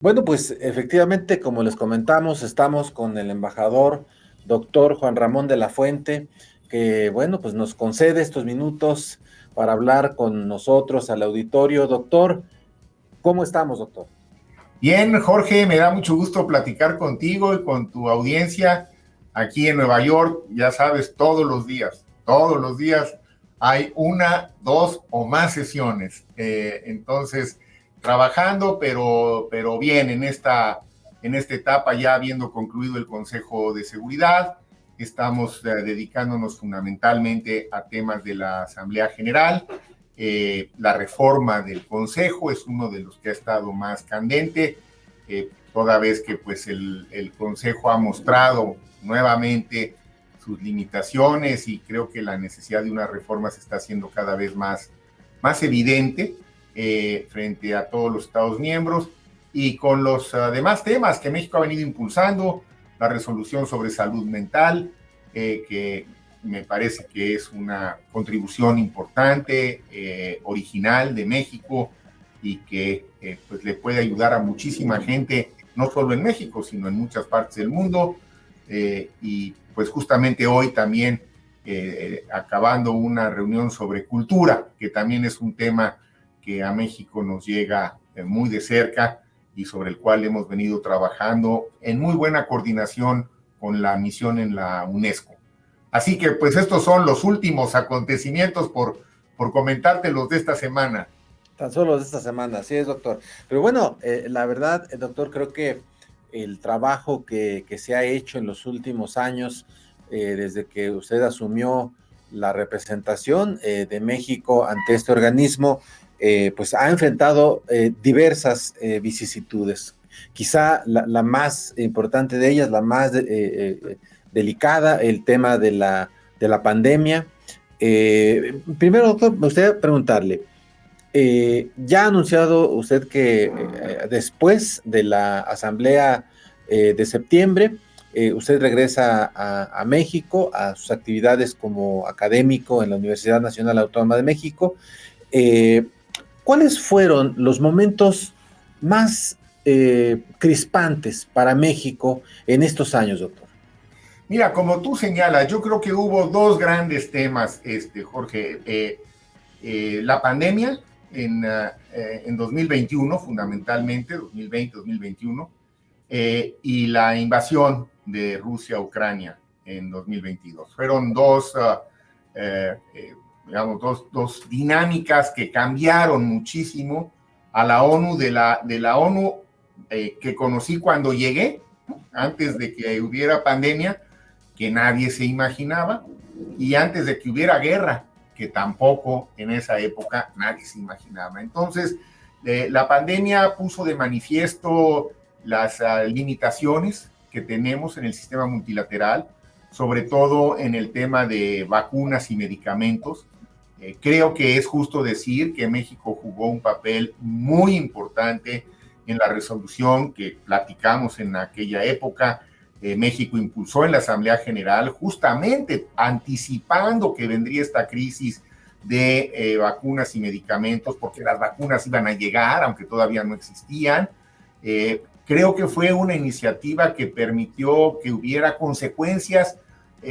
Bueno, pues efectivamente, como les comentamos, estamos con el embajador doctor Juan Ramón de la Fuente, que bueno, pues nos concede estos minutos para hablar con nosotros al auditorio. Doctor, ¿cómo estamos, doctor? Bien, Jorge, me da mucho gusto platicar contigo y con tu audiencia aquí en Nueva York. Ya sabes, todos los días hay una, dos o más sesiones. Entonces, trabajando, pero bien en esta etapa, ya habiendo concluido el Consejo de Seguridad, estamos dedicándonos fundamentalmente a temas de la Asamblea General. La reforma del Consejo es uno de los que ha estado más candente, toda vez que pues el Consejo ha mostrado nuevamente sus limitaciones y creo que la necesidad de una reforma se está haciendo cada vez más evidente frente a todos los Estados miembros y con los demás temas que México ha venido impulsando, la resolución sobre salud mental, que me parece que es una contribución importante, original de México y que pues le puede ayudar a muchísima gente, no solo en México, sino en muchas partes del mundo. Y pues justamente hoy también acabando una reunión sobre cultura, que también es un tema que a México nos llega muy de cerca y sobre el cual hemos venido trabajando en muy buena coordinación con la misión en la UNESCO. Así que pues estos son los últimos acontecimientos por comentarte los de esta semana. Tan solo de esta semana, así es, doctor. Pero bueno, la verdad, doctor, creo que el trabajo que se ha hecho en los últimos años, desde que usted asumió la representación de México ante este organismo, pues ha enfrentado diversas vicisitudes. Quizá la más importante de ellas, la más delicada, el tema de la pandemia. Primero, doctor, me gustaría preguntarle, ya ha anunciado usted que después de la asamblea de septiembre, usted regresa a México, a sus actividades como académico en la Universidad Nacional Autónoma de México. Eh, ¿Cuáles fueron los momentos más crispantes para México en estos años, doctor? Mira, como tú señalas, yo creo que hubo dos grandes temas, Jorge. La pandemia en 2021, fundamentalmente, 2020-2021, y la invasión de Rusia a Ucrania en 2022. Fueron digamos, dos dinámicas que cambiaron muchísimo a la ONU, de la ONU que conocí cuando llegué, antes de que hubiera pandemia, que nadie se imaginaba, y antes de que hubiera guerra, que tampoco en esa época nadie se imaginaba. Entonces, la pandemia puso de manifiesto las limitaciones que tenemos en el sistema multilateral, sobre todo en el tema de vacunas y medicamentos. Creo que es justo decir que México jugó un papel muy importante en la resolución que platicamos en aquella época. México impulsó en la Asamblea General, justamente anticipando que vendría esta crisis de vacunas y medicamentos, porque las vacunas iban a llegar, aunque todavía no existían. Creo que fue una iniciativa que permitió que hubiera consecuencias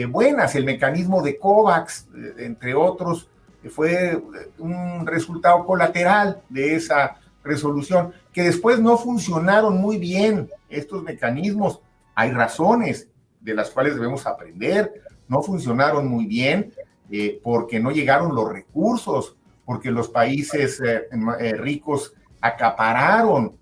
buenas. El mecanismo de COVAX, entre otros, fue un resultado colateral de esa resolución, que después no funcionaron muy bien estos mecanismos. Hay razones de las cuales debemos aprender. No funcionaron muy bien porque no llegaron los recursos, porque los países ricos acapararon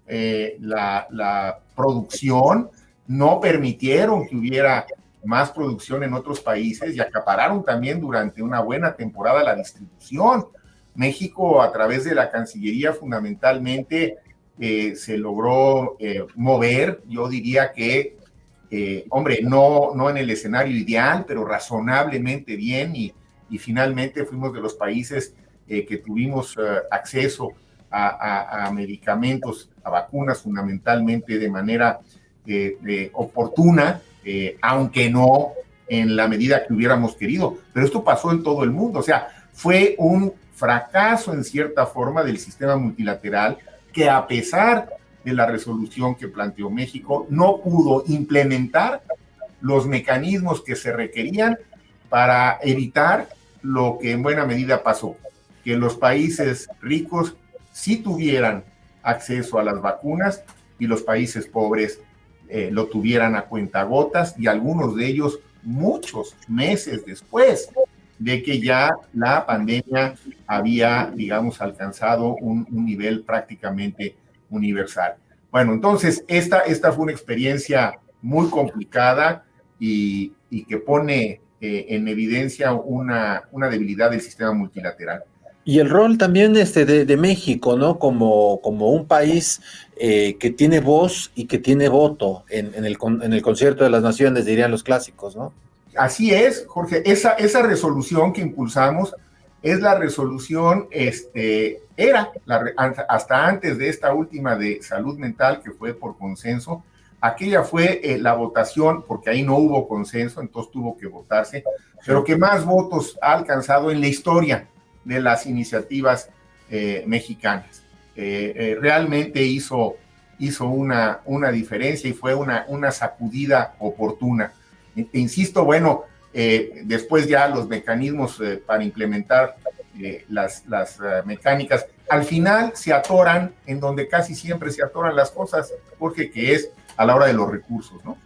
la producción, no permitieron que hubiera más producción en otros países y acapararon también durante una buena temporada la distribución. México, a través de la Cancillería, fundamentalmente se logró mover, yo diría que hombre, no en el escenario ideal, pero razonablemente bien, y finalmente fuimos de los países que tuvimos acceso a medicamentos, a vacunas fundamentalmente de manera oportuna, aunque no en la medida que hubiéramos querido. Pero esto pasó en todo el mundo, o sea, fue un fracaso en cierta forma del sistema multilateral que, a pesar de la resolución que planteó México, no pudo implementar los mecanismos que se requerían para evitar lo que en buena medida pasó, que los países ricos sí tuvieran acceso a las vacunas y los países pobres lo tuvieran a cuentagotas, y algunos de ellos muchos meses después de que ya la pandemia había, digamos, alcanzado un nivel prácticamente universal. Bueno, entonces esta fue una experiencia muy complicada y que pone en evidencia una debilidad del sistema multilateral. Y el rol también de México, ¿no? Como un país que tiene voz y que tiene voto en el concierto de las naciones, dirían los clásicos, ¿no? Así es, Jorge. Esa resolución que impulsamos es la resolución, hasta antes de esta última de salud mental, que fue por consenso. Aquella fue la votación, porque ahí no hubo consenso, entonces tuvo que votarse, pero que más votos ha alcanzado en la historia de las iniciativas mexicanas. Realmente hizo una diferencia y fue una sacudida oportuna. Insisto, bueno, después ya los mecanismos para implementar las mecánicas, al final se atoran en donde casi siempre se atoran las cosas, Jorge, que es a la hora de los recursos, ¿no?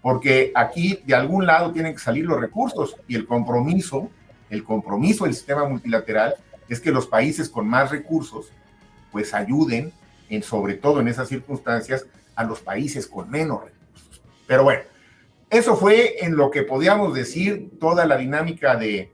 Porque aquí de algún lado tienen que salir los recursos, y el compromiso del sistema multilateral es que los países con más recursos pues ayuden, sobre todo en esas circunstancias, a los países con menos recursos. Pero bueno, eso fue en lo que podíamos decir toda la dinámica de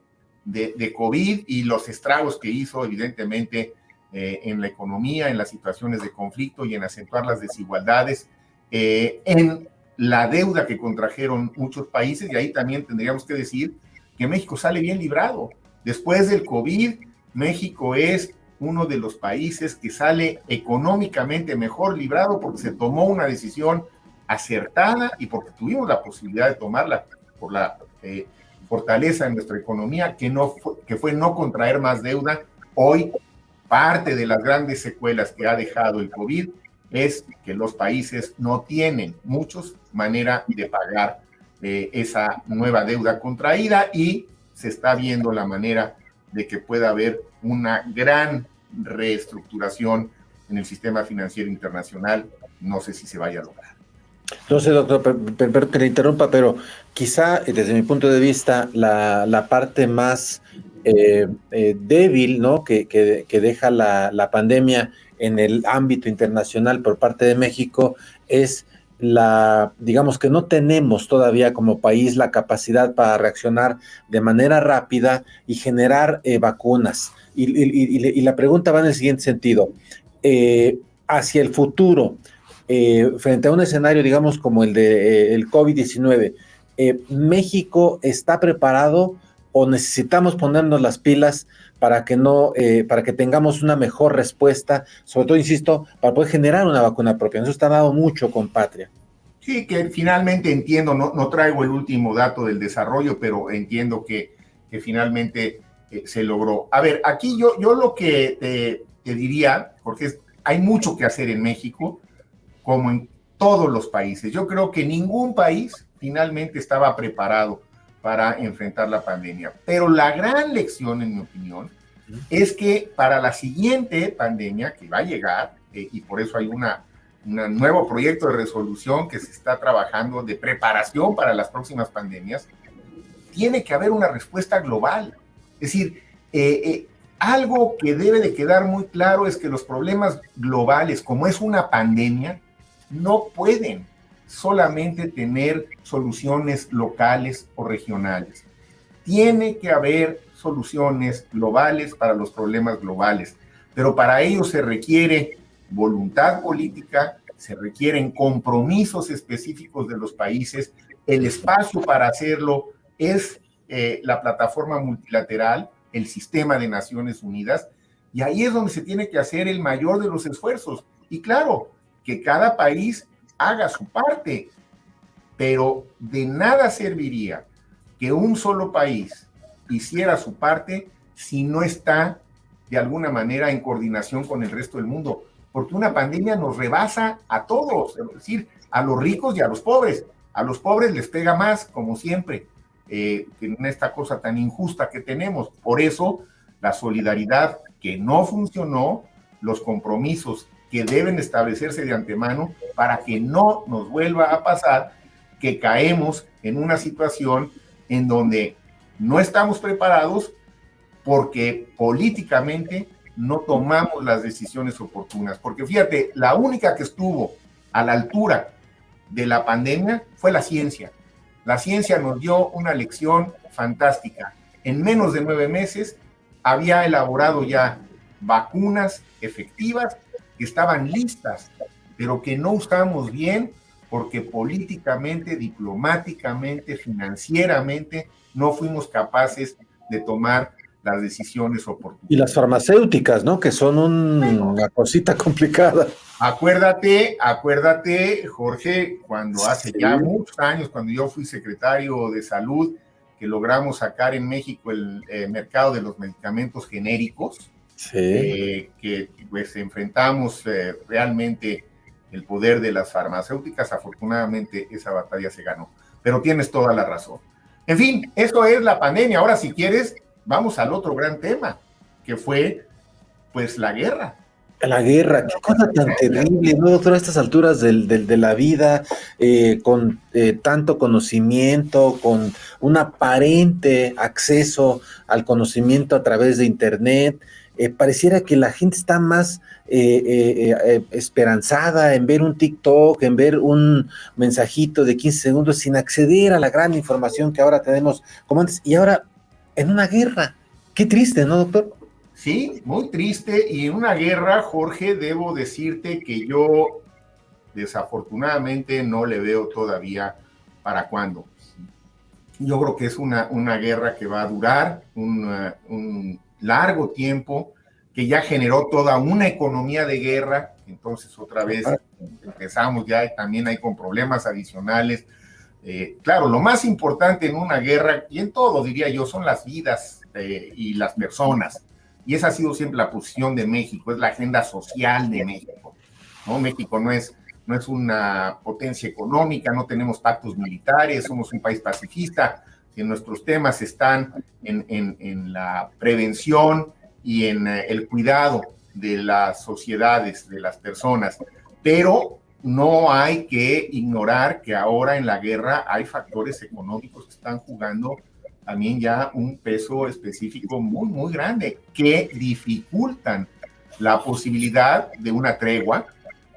COVID y los estragos que hizo, evidentemente, en la economía, en las situaciones de conflicto y en acentuar las desigualdades, en la deuda que contrajeron muchos países. Y ahí también tendríamos que decir que México sale bien librado. Después del COVID, México es uno de los países que sale económicamente mejor librado, porque se tomó una decisión acertada y porque tuvimos la posibilidad de tomarla por la fortaleza de nuestra economía, que fue no contraer más deuda. Hoy, parte de las grandes secuelas que ha dejado el COVID es que los países no tienen, muchos, manera de pagar esa nueva deuda contraída, y se está viendo la manera de que pueda haber una gran reestructuración en el sistema financiero internacional. No sé si se vaya a lograr. No sé, doctor, perdón que le interrumpa, pero quizá desde mi punto de vista la parte más débil, ¿no? que deja la pandemia en el ámbito internacional por parte de México es digamos que no tenemos todavía como país la capacidad para reaccionar de manera rápida y generar vacunas. Y la pregunta va en el siguiente sentido. Hacia el futuro, frente a un escenario, digamos, como el de el COVID-19, ¿México está preparado o necesitamos ponernos las pilas para que tengamos una mejor respuesta, sobre todo, insisto, para poder generar una vacuna propia? Eso está dado mucho con Patria. Sí, que finalmente entiendo, no traigo el último dato del desarrollo, pero entiendo que finalmente se logró. A ver, aquí yo lo que te diría, porque hay mucho que hacer en México, como en todos los países. Yo creo que ningún país finalmente estaba preparado para enfrentar la pandemia. Pero la gran lección, en mi opinión, es que para la siguiente pandemia que va a llegar, y por eso hay un nuevo proyecto de resolución que se está trabajando de preparación para las próximas pandemias, tiene que haber una respuesta global. Es decir, algo que debe de quedar muy claro es que los problemas globales, como es una pandemia, no pueden solamente tener soluciones locales o regionales. Tiene que haber soluciones globales para los problemas globales, pero para ello se requiere voluntad política, se requieren compromisos específicos de los países. El espacio para hacerlo es la plataforma multilateral, el sistema de Naciones Unidas, y ahí es donde se tiene que hacer el mayor de los esfuerzos. Y claro, que cada país haga su parte, pero de nada serviría que un solo país hiciera su parte si no está de alguna manera en coordinación con el resto del mundo. porque una pandemia nos rebasa a todos, es decir, a los ricos y a los pobres. A los pobres les pega más, como siempre, en esta cosa tan injusta que tenemos. Por eso, la solidaridad que no funcionó, los compromisos que deben establecerse de antemano para que no nos vuelva a pasar que caemos en una situación en donde no estamos preparados porque políticamente no tomamos las decisiones oportunas. Porque fíjate, la única que estuvo a la altura de la pandemia fue la ciencia. La ciencia nos dio una lección fantástica. En menos de 9 meses había elaborado ya vacunas efectivas que estaban listas, pero que no usamos bien porque políticamente, diplomáticamente, financieramente no fuimos capaces de tomar las decisiones oportunas. Y las farmacéuticas, ¿no? Que son una cosita complicada. Acuérdate, Jorge, cuando hace ya muchos años, cuando yo fui secretario de Salud, que logramos sacar en México el mercado de los medicamentos genéricos, que pues enfrentamos realmente el poder de las farmacéuticas. Afortunadamente esa batalla se ganó, pero tienes toda la razón. En fin, eso es la pandemia. Ahora, si quieres, vamos al otro gran tema, que fue pues la guerra. La guerra, qué cosa tan terrible, ¿no, doctor? A estas alturas de la vida, con tanto conocimiento, con un aparente acceso al conocimiento a través de Internet, pareciera que la gente está más esperanzada en ver un TikTok, en ver un mensajito de 15 segundos sin acceder a la gran información que ahora tenemos como antes, y ahora en una guerra. Qué triste, ¿no, doctor? Sí, muy triste, y en una guerra, Jorge, debo decirte que yo desafortunadamente no le veo todavía para cuándo. Yo creo que es una guerra que va a durar un largo tiempo, que ya generó toda una economía de guerra. Entonces otra vez empezamos ya, también hay con problemas adicionales. Claro, lo más importante en una guerra, y en todo diría yo, son las vidas y las personas. Y esa ha sido siempre la posición de México, es la agenda social de México, ¿no? México no es una potencia económica, no tenemos pactos militares, somos un país pacifista, y nuestros temas están en la prevención y en el cuidado de las sociedades, de las personas. Pero no hay que ignorar que ahora en la guerra hay factores económicos que están jugando también ya un peso específico muy, muy grande, que dificultan la posibilidad de una tregua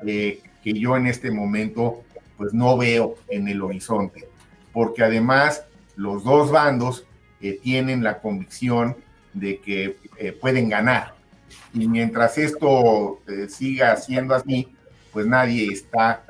que yo en este momento pues no veo en el horizonte, porque además los dos bandos tienen la convicción de que pueden ganar, y mientras esto siga siendo así, pues nadie está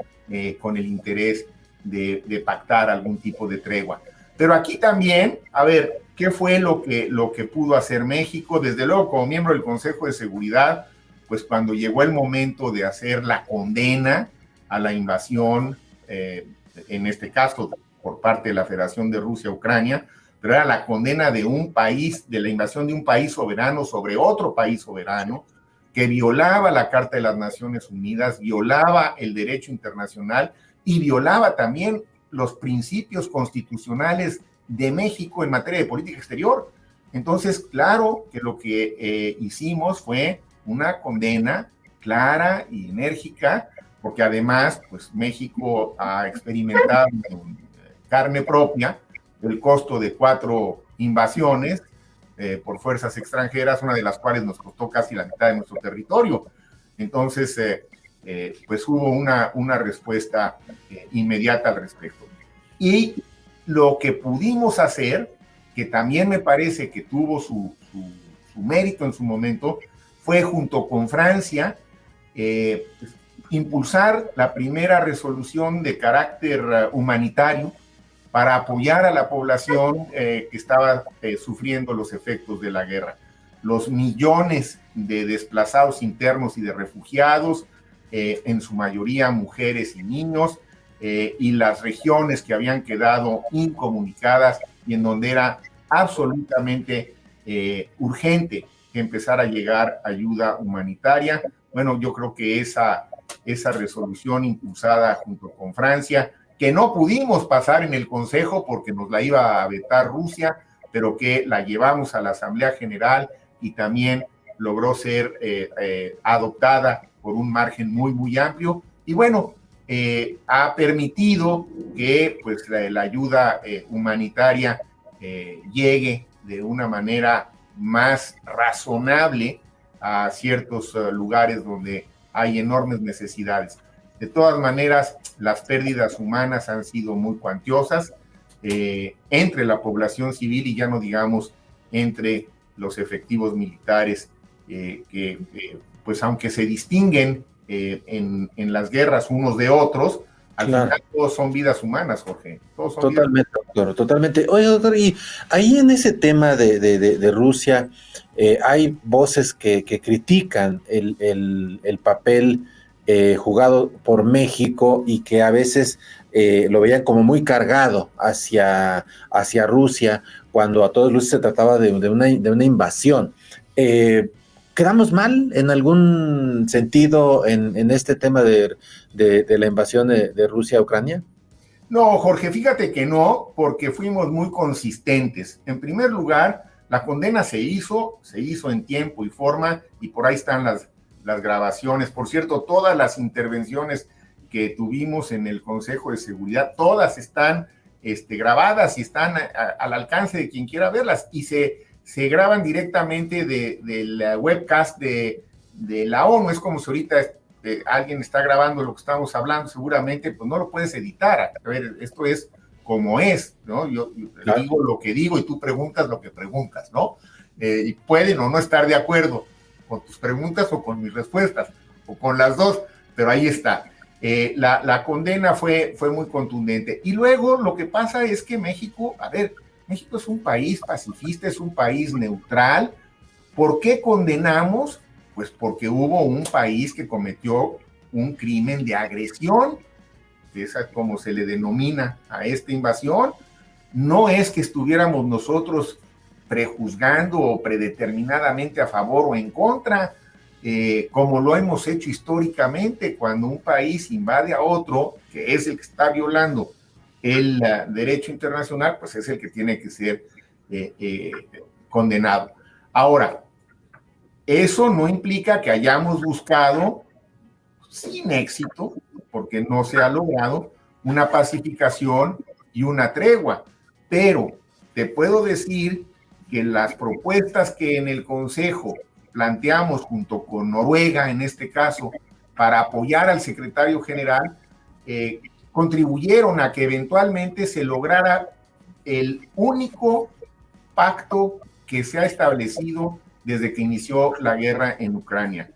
con el interés de pactar algún tipo de tregua. Pero aquí también, a ver, ¿qué fue lo que pudo hacer México? Desde luego, como miembro del Consejo de Seguridad, pues cuando llegó el momento de hacer la condena a la invasión, en este caso por parte de la Federación de Rusia a Ucrania, pero era la condena de un país, de la invasión de un país soberano sobre otro país soberano, que violaba la Carta de las Naciones Unidas, violaba el derecho internacional y violaba también los principios constitucionales de México en materia de política exterior. Entonces, claro que lo que hicimos fue una condena clara y enérgica, porque además, pues México ha experimentado en carne propia el costo de 4 invasiones por fuerzas extranjeras, una de las cuales nos costó casi la mitad de nuestro territorio. Entonces, pues hubo una respuesta inmediata al respecto. Y lo que pudimos hacer, que también me parece que tuvo su mérito en su momento, fue junto con Francia impulsar la primera resolución de carácter humanitario para apoyar a la población que estaba sufriendo los efectos de la guerra. Los millones de desplazados internos y de refugiados, en su mayoría mujeres y niños, y las regiones que habían quedado incomunicadas y en donde era absolutamente urgente que empezara a llegar ayuda humanitaria, bueno, yo creo que esa resolución impulsada junto con Francia, que no pudimos pasar en el Consejo porque nos la iba a vetar Rusia, pero que la llevamos a la Asamblea General y también logró ser adoptada por un margen muy, muy amplio. Y bueno, ha permitido que pues, la ayuda humanitaria llegue de una manera más razonable a ciertos lugares donde hay enormes necesidades. De todas maneras, las pérdidas humanas han sido muy cuantiosas entre la población civil y ya no digamos entre los efectivos militares que, pues aunque se distinguen en las guerras unos de otros, al final todos son vidas humanas, Jorge. Todos son totalmente, doctor, totalmente. Oye, doctor, y ahí en ese tema de Rusia, hay voces que critican el papel jugado por México y que a veces lo veían como muy cargado hacia Rusia, cuando a todos luces se trataba de una invasión. ¿Quedamos mal en algún sentido en este tema de la invasión de Rusia a Ucrania? No, Jorge, fíjate que no, porque fuimos muy consistentes. En primer lugar, la condena se hizo en tiempo y forma, y por ahí están las grabaciones. Por cierto, todas las intervenciones que tuvimos en el Consejo de Seguridad, todas están grabadas y están al alcance de quien quiera verlas, y se graban directamente del webcast de la ONU. Es como si ahorita alguien está grabando lo que estamos hablando, seguramente, pues no lo puedes editar. A ver, esto es como es, ¿no? Yo claro, digo lo que digo y tú preguntas lo que preguntas, ¿no? Y pueden o no estar de acuerdo con tus preguntas o con mis respuestas, o con las dos, pero ahí está. La condena fue muy contundente. Y luego lo que pasa es que México, a ver, México es un país pacifista, es un país neutral. ¿Por qué condenamos? Pues porque hubo un país que cometió un crimen de agresión, que es como se le denomina a esta invasión. No es que estuviéramos nosotros prejuzgando o predeterminadamente a favor o en contra, como lo hemos hecho históricamente cuando un país invade a otro, que es el que está violando el derecho internacional, pues es el que tiene que ser condenado. Ahora, eso no implica que hayamos buscado, sin éxito, porque no se ha logrado, una pacificación y una tregua. Pero te puedo decir que las propuestas que en el Consejo planteamos junto con Noruega, en este caso, para apoyar al secretario general, contribuyeron a que eventualmente se lograra el único pacto que se ha establecido desde que inició la guerra en Ucrania,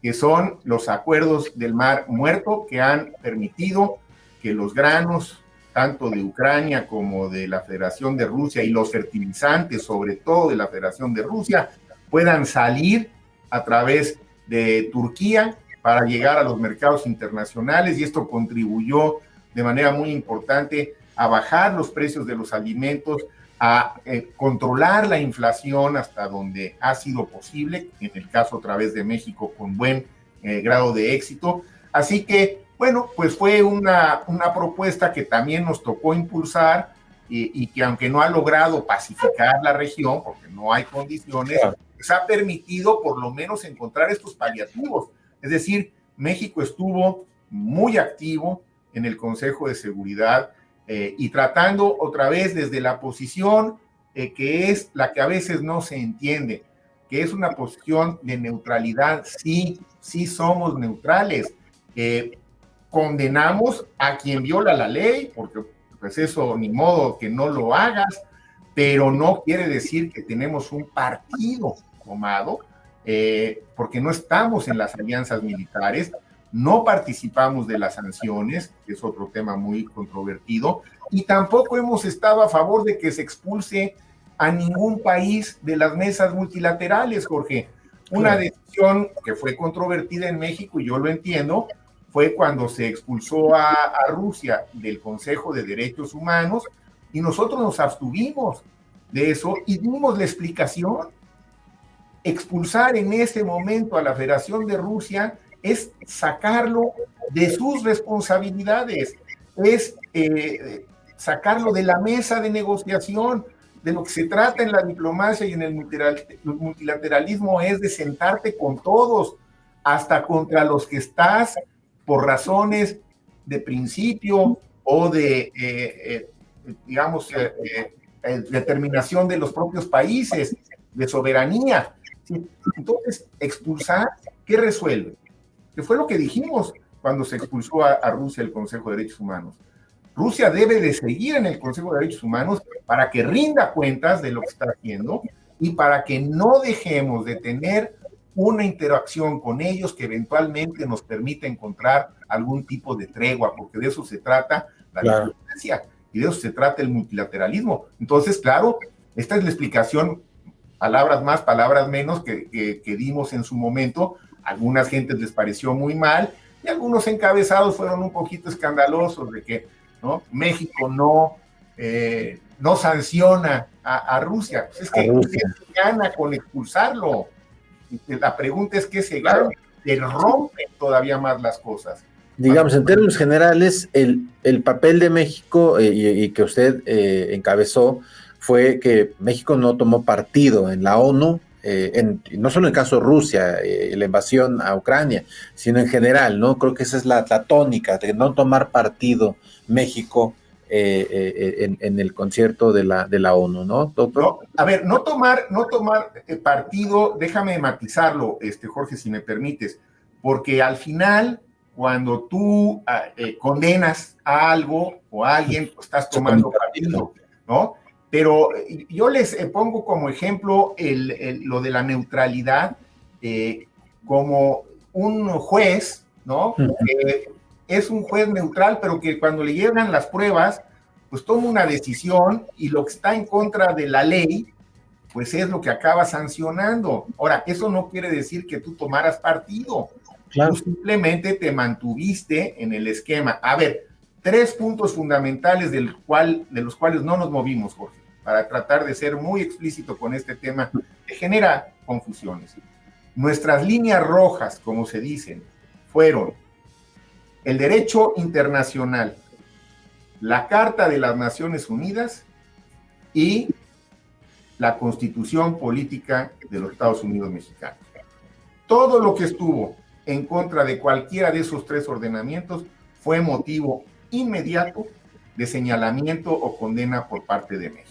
que son los acuerdos del Mar Muerto, que han permitido que los granos, tanto de Ucrania como de la Federación de Rusia, y los fertilizantes, sobre todo de la Federación de Rusia, puedan salir a través de Turquía para llegar a los mercados internacionales, y esto contribuyó de manera muy importante a bajar los precios de los alimentos, a controlar la inflación hasta donde ha sido posible, en el caso a través de México con buen grado de éxito. Así que, bueno, pues fue una propuesta que también nos tocó impulsar y que aunque no ha logrado pacificar la región, porque no hay condiciones, pues ha permitido por lo menos encontrar estos paliativos. Es decir, México estuvo muy activo en el Consejo de Seguridad, y tratando otra vez desde la posición que es la que a veces no se entiende, que es una posición de neutralidad. Sí somos neutrales. Condenamos a quien viola la ley, porque pues eso ni modo que no lo hagas, pero no quiere decir que tenemos un partido tomado, porque no estamos en las alianzas militares, no participamos de las sanciones, que es otro tema muy controvertido, y tampoco hemos estado a favor de que se expulse a ningún país de las mesas multilaterales, Jorge. Una decisión que fue controvertida en México, y yo lo entiendo, fue cuando se expulsó a Rusia del Consejo de Derechos Humanos, y nosotros nos abstuvimos de eso y dimos la explicación. Expulsar en ese momento a la Federación de Rusia es sacarlo de sus responsabilidades, es sacarlo de la mesa de negociación. De lo que se trata en la diplomacia y en el multilateralismo es de sentarte con todos, hasta contra los que estás por razones de principio o de, digamos, determinación de los propios países, de soberanía. Entonces, expulsar, ¿qué resuelve? Que fue lo que dijimos cuando se expulsó a Rusia del Consejo de Derechos Humanos. Rusia debe de seguir en el Consejo de Derechos Humanos para que rinda cuentas de lo que está haciendo y para que no dejemos de tener una interacción con ellos que eventualmente nos permita encontrar algún tipo de tregua, porque de eso se trata la diplomacia y de eso se trata el multilateralismo. Entonces, claro, esta es la explicación, palabras más, palabras menos, que dimos en su momento. A algunas gentes les pareció muy mal y algunos encabezados fueron un poquito escandalosos de que ¿no? México no sanciona a Rusia. Pues es que se gana con expulsarlo. La pregunta es qué se gana, se rompen todavía más las cosas. Digamos, en términos generales, el papel de México y que usted encabezó fue que México no tomó partido en la ONU, no solo en el caso de Rusia, la invasión a Ucrania, sino en general, ¿no? Creo que esa es la tónica, de no tomar partido México en el concierto de la ONU, ¿no, doctor? No, a ver, no tomar partido, déjame matizarlo, Jorge, si me permites, porque al final, cuando tú condenas a algo o a alguien, pues estás tomando partido, ¿no? Pero yo les pongo como ejemplo lo de la neutralidad como un juez, ¿no? Es un juez neutral, pero que cuando le llegan las pruebas, pues toma una decisión y lo que está en contra de la ley, pues es lo que acaba sancionando. Ahora, eso no quiere decir que tú tomaras partido. Claro. Tú simplemente te mantuviste en el esquema. A ver, 3 puntos fundamentales de los cuales no nos movimos, Jorge, para tratar de ser muy explícito con este tema que genera confusiones. Nuestras líneas rojas, como se dicen, fueron el derecho internacional, la Carta de las Naciones Unidas y la Constitución Política de los Estados Unidos Mexicanos. Todo lo que estuvo en contra de cualquiera de esos 3 ordenamientos fue motivo inmediato de señalamiento o condena por parte de México.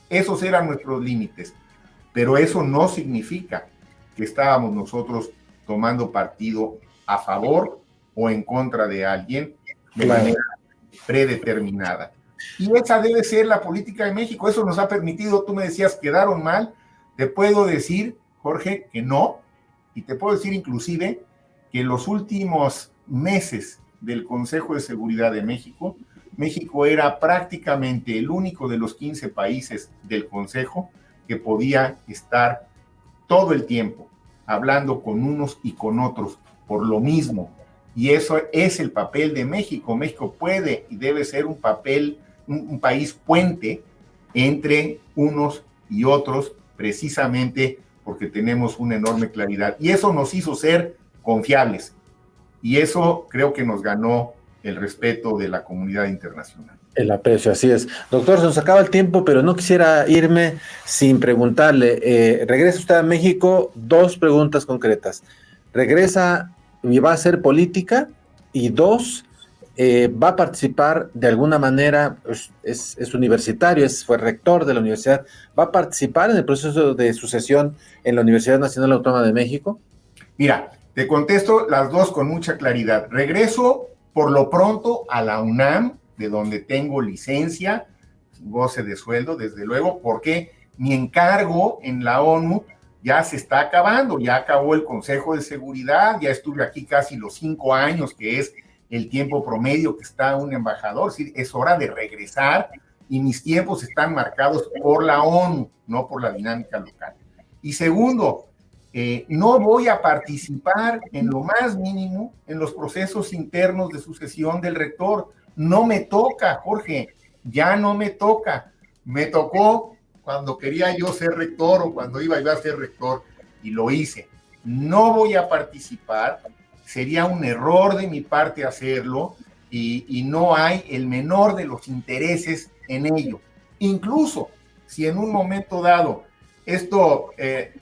Esos eran nuestros límites, pero eso no significa que estábamos nosotros tomando partido a favor o en contra de alguien de manera predeterminada. Y esa debe ser la política de México. Eso nos ha permitido, tú me decías, quedaron mal. Te puedo decir, Jorge, que no, y te puedo decir inclusive que en los últimos meses del Consejo de Seguridad de México, México era prácticamente el único de los 15 países del Consejo que podía estar todo el tiempo hablando con unos y con otros por lo mismo. Y eso es el papel de México. México puede y debe ser un país puente entre unos y otros, precisamente porque tenemos una enorme claridad. Y eso nos hizo ser confiables. Y eso creo que nos ganó el respeto de la comunidad internacional. El aprecio, así es. Doctor, se nos acaba el tiempo, pero no quisiera irme sin preguntarle. Regresa usted a México, 2 preguntas concretas. ¿Regresa y va a hacer política? Y 2, ¿va a participar de alguna manera? Es universitario, fue rector de la universidad. ¿Va a participar en el proceso de sucesión en la Universidad Nacional Autónoma de México? Mira, te contesto las 2 con mucha claridad. Regreso por lo pronto a la UNAM, de donde tengo licencia, goce de sueldo, desde luego, porque mi encargo en la ONU ya se está acabando, ya acabó el Consejo de Seguridad, ya estuve aquí casi los 5 años, que es el tiempo promedio que está un embajador. Es hora de regresar y mis tiempos están marcados por la ONU, no por la dinámica local. Y segundo, no voy a participar en lo más mínimo en los procesos internos de sucesión del rector. No me toca, Jorge, ya no me toca. Me tocó cuando quería yo ser rector o cuando iba yo a ser rector y lo hice. No voy a participar. sería un error de mi parte hacerlo y no hay el menor de los intereses en ello. Incluso si en un momento dado esto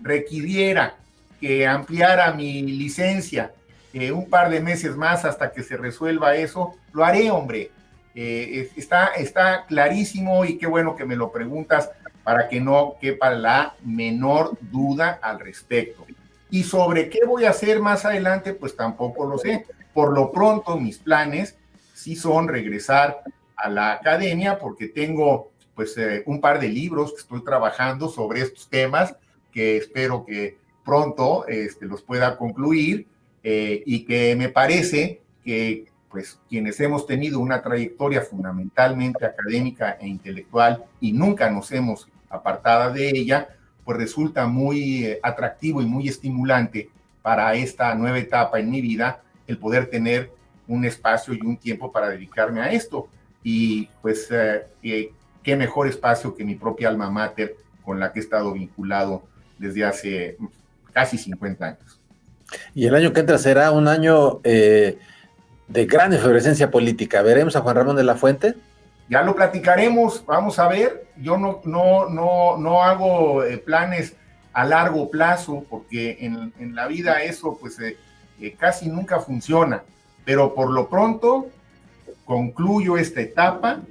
requiriera que ampliara mi licencia un par de meses más hasta que se resuelva eso, lo haré, hombre. Está clarísimo y qué bueno que me lo preguntas para que no quepa la menor duda al respecto. Y sobre qué voy a hacer más adelante, pues tampoco lo sé. Por lo pronto, mis planes sí son regresar a la academia porque tengo pues un par de libros que estoy trabajando sobre estos temas que espero que pronto los pueda concluir y que me parece que pues quienes hemos tenido una trayectoria fundamentalmente académica e intelectual y nunca nos hemos apartado de ella, pues resulta muy atractivo y muy estimulante para esta nueva etapa en mi vida el poder tener un espacio y un tiempo para dedicarme a esto. Y pues qué mejor espacio que mi propia alma mater con la que he estado vinculado desde hace casi 50 años. Y el año que entra será un año de gran efervescencia política. ¿Veremos a Juan Ramón de la Fuente? Ya lo platicaremos, vamos a ver. Yo no hago planes a largo plazo porque en la vida eso pues casi nunca funciona. Pero por lo pronto concluyo esta etapa,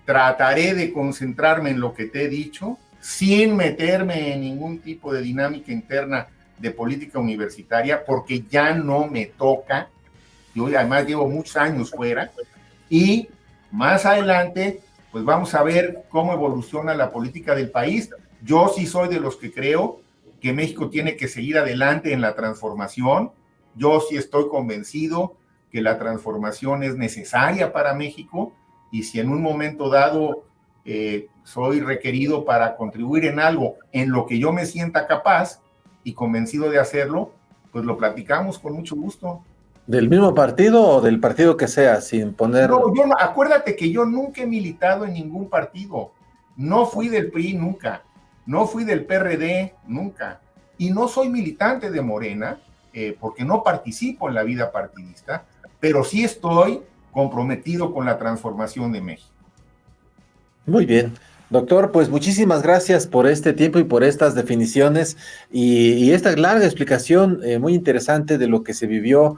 trataré de concentrarme en lo que te he dicho, sin meterme en ningún tipo de dinámica interna de política universitaria, porque ya no me toca. Yo además llevo muchos años fuera y más adelante pues vamos a ver cómo evoluciona la política del país. Yo sí soy de los que creo que México tiene que seguir adelante en la transformación. Yo sí estoy convencido que la transformación es necesaria para México y si en un momento dado soy requerido para contribuir en algo en lo que yo me sienta capaz y convencido de hacerlo, pues lo platicamos con mucho gusto. ¿Del mismo partido o del partido que sea, sin poner...? No, acuérdate que yo nunca he militado en ningún partido. No fui del PRI nunca, no fui del PRD nunca, y no soy militante de Morena, porque no participo en la vida partidista, pero sí estoy comprometido con la transformación de México. Muy bien. Doctor, pues muchísimas gracias por este tiempo y por estas definiciones y esta larga explicación muy interesante de lo que se vivió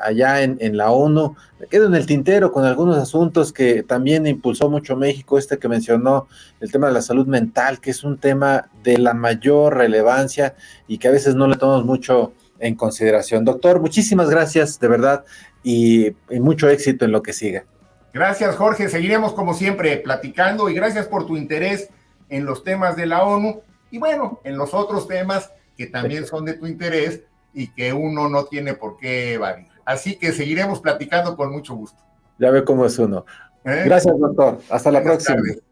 allá en la ONU. Me quedo en el tintero con algunos asuntos que también impulsó mucho México, este que mencionó, el tema de la salud mental, que es un tema de la mayor relevancia y que a veces no le tomamos mucho en consideración. Doctor, muchísimas gracias de verdad y mucho éxito en lo que siga. Gracias, Jorge. Seguiremos como siempre platicando y gracias por tu interés en los temas de la ONU y bueno, en los otros temas que también son de tu interés y que uno no tiene por qué evadir. Así que seguiremos platicando con mucho gusto. Ya ve cómo es uno. Gracias, doctor. Hasta la próxima. Tardes.